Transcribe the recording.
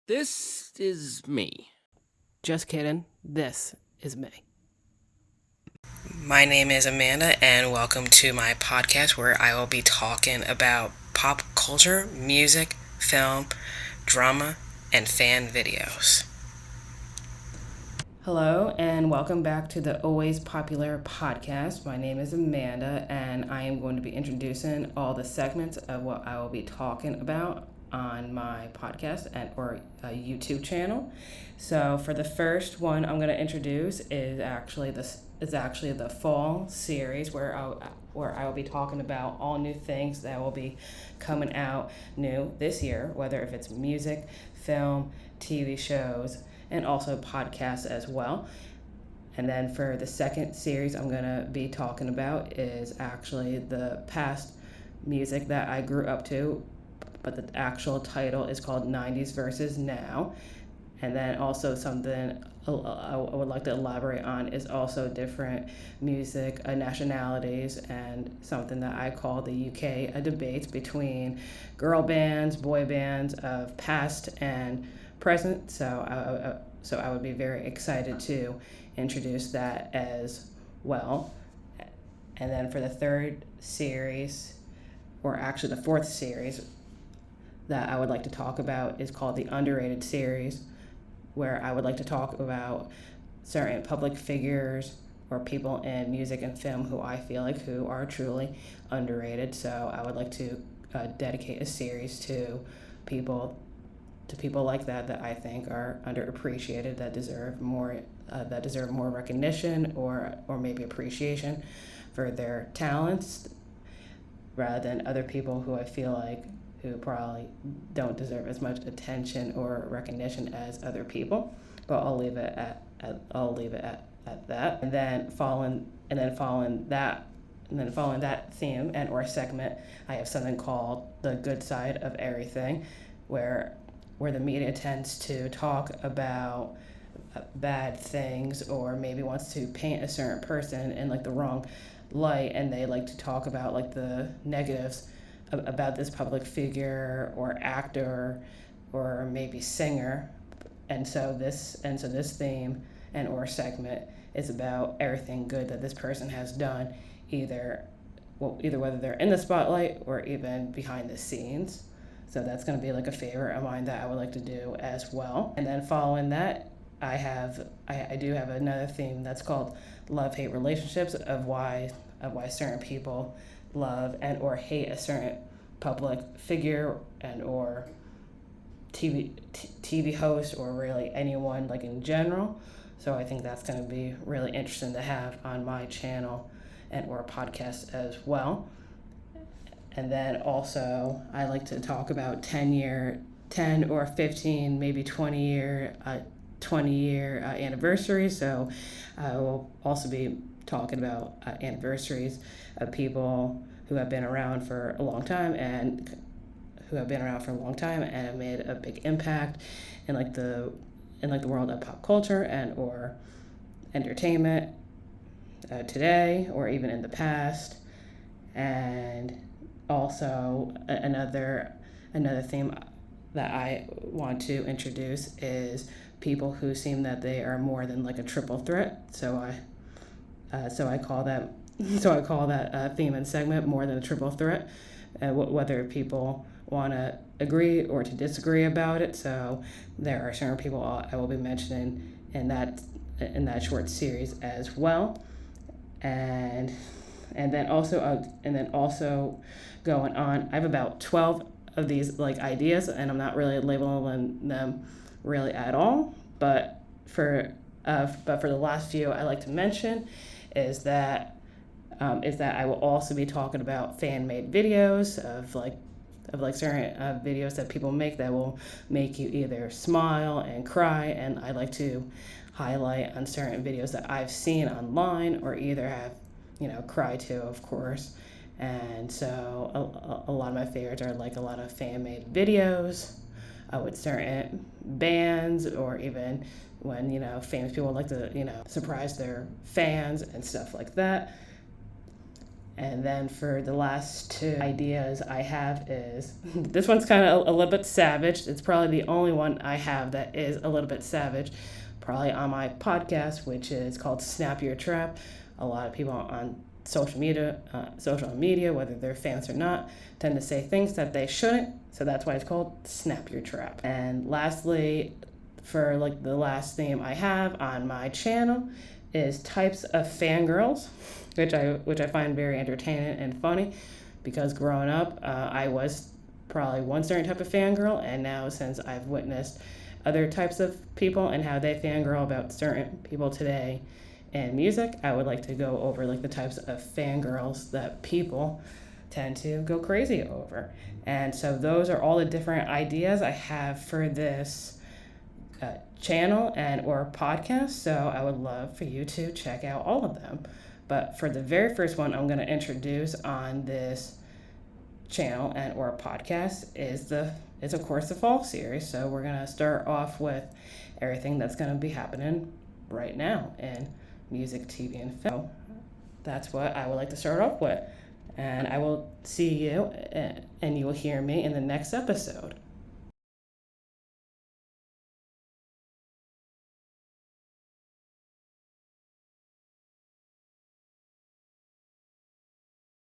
This is me. Just kidding. This is me. My name is Amanda, and welcome to my podcast where I will be talking about pop culture, music, film, drama, and fan videos. Hello, and welcome back to the Always Popular podcast. My name is Amanda, and I am going to be introducing all the segments of what I will be talking about on my podcast or YouTube channel. So, for the first one, I'm going to introduce is actually the fall series where I will be talking about all new things that will be coming out new this year, whether if it's music, film, TV shows, and also podcasts as well. And then for the second series I'm going to be talking about is actually the past music that I grew up to, but the actual title is called 90s versus Now. And then also something I would like to elaborate on is also different music nationalities and something that I call the UK debates between girl bands, boy bands of past and present. So I would be very excited to introduce that as well. And then for the third series, or actually the fourth series that I would like to talk about is called the Underrated series, where I would like to talk about certain public figures or people in music and film who I feel like who are truly underrated. So I would like to dedicate a series people like that I think are underappreciated, that deserve more recognition or maybe appreciation for their talents, rather than other people who I feel like who probably don't deserve as much attention or recognition as other people. But I'll leave it at that. And then following that theme and or segment, I have something called the good side of everything, where the media tends to talk about bad things or maybe wants to paint a certain person in like the wrong light, and they like to talk about like the negatives about this public figure or actor or maybe singer. And so this theme and or segment is about everything good that this person has done, either whether they're in the spotlight or even behind the scenes. So that's going to be like a favorite of mine that I would like to do as well. And then following that, I do have another theme that's called love hate relationships, of why certain people love and or hate a certain public figure and or TV host, or really anyone like in general. So I think that's going to be really interesting to have on my channel and or podcast as well. And then also I like to talk about 10 or 15, maybe 20 year anniversaries. So I will also be talking about anniversaries of people who have been around for a long time and have made a big impact in the world of pop culture and or entertainment today or even in the past. And also another theme that I want to introduce is people who seem that they are more than like a triple threat. So I call that theme and segment more than a triple threat, whether people want to agree or to disagree about it. So there are certain people I will be mentioning in that short series as well. and and then also going on, I have about 12 of these like ideas, and I'm not really labeling them really at all. But for the last few I like to mention is that I will also be talking about fan made videos of certain videos that people make that will make you either smile and cry, and I like to highlight on certain videos that I've seen online or either have cry to, of course. And so a lot of my favorites are like a lot of fan made videos with certain bands, or even when famous people like to surprise their fans and stuff like that. And then for the last two ideas I have is, this one's kind of a little bit savage. It's probably the only one I have that is a little bit savage, probably on my podcast, which is called Snap Your Trap. A lot of people on social media, whether they're fans or not, tend to say things that they shouldn't. So that's why it's called Snap Your Trap. And lastly, for like the last theme I have on my channel is types of fangirls, which I find very entertaining and funny, because growing up, I was probably one certain type of fangirl, and now since I've witnessed other types of people and how they fangirl about certain people today in music, I would like to go over like the types of fangirls that people tend to go crazy over. And so those are all the different ideas I have for this channel and or podcast. So I would love for you to check out all of them. But for the very first one I'm going to introduce on this channel and or podcast is of course the fall series. So we're going to start off with everything that's going to be happening right now in music, TV, and film. That's what I would like to start off with. And I will see you and you will hear me in the next episode.